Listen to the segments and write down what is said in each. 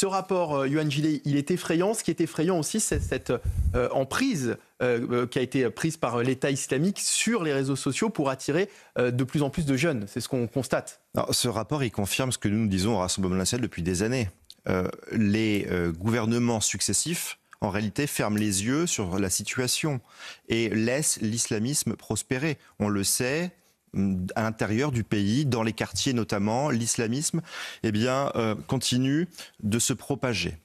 Ce rapport, Yohann Gillet, il est effrayant. Ce qui est effrayant aussi, c'est cette emprise qui a été prise par l'État islamique sur les réseaux sociaux pour attirer de plus en plus de jeunes. C'est ce qu'on constate. Alors, ce rapport, il confirme ce que nous disons au Rassemblement national depuis des années. Les gouvernements successifs, en réalité, ferment les yeux sur la situation et laissent l'islamisme prospérer. On le sait, à l'intérieur du pays, dans les quartiers notamment, l'islamisme continue de se propager.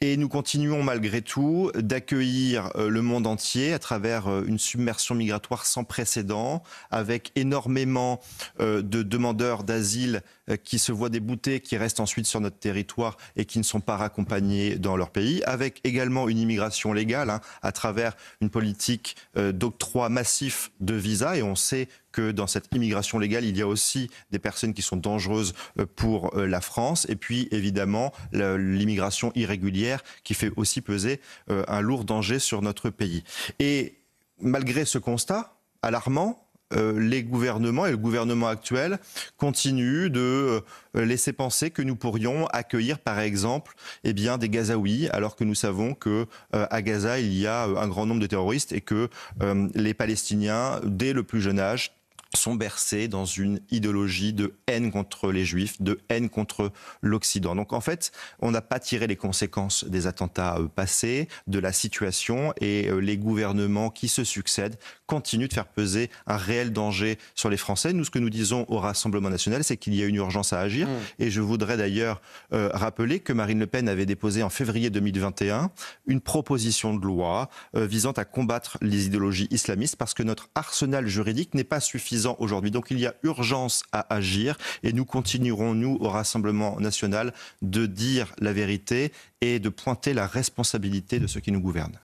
Et nous continuons malgré tout d'accueillir le monde entier à travers une submersion migratoire sans précédent, avec énormément de demandeurs d'asile qui se voient déboutés, qui restent ensuite sur notre territoire et qui ne sont pas raccompagnés dans leur pays, avec également une immigration légale à travers une politique d'octroi massif de visas. Et on sait que dans cette immigration légale, il y a aussi des personnes qui sont dangereuses pour la France. Et puis, évidemment, l'immigration irrégulière qui fait aussi peser un lourd danger sur notre pays. Et malgré ce constat alarmant, les gouvernements et le gouvernement actuel continuent de laisser penser que nous pourrions accueillir par exemple des Gazaouis, alors que nous savons que à Gaza il y a un grand nombre de terroristes et que les Palestiniens, dès le plus jeune âge, sont bercés dans une idéologie de haine contre les Juifs, de haine contre l'Occident. Donc en fait, on n'a pas tiré les conséquences des attentats passés, de la situation, et les gouvernements qui se succèdent continuent de faire peser un réel danger sur les Français. Nous, ce que nous disons au Rassemblement national, c'est qu'il y a une urgence à agir. Et je voudrais d'ailleurs rappeler que Marine Le Pen avait déposé en février 2021 une proposition de loi visant à combattre les idéologies islamistes, parce que notre arsenal juridique n'est pas suffisant aujourd'hui. Donc il y a urgence à agir et nous continuerons, nous, au Rassemblement national, de dire la vérité et de pointer la responsabilité de ceux qui nous gouvernent.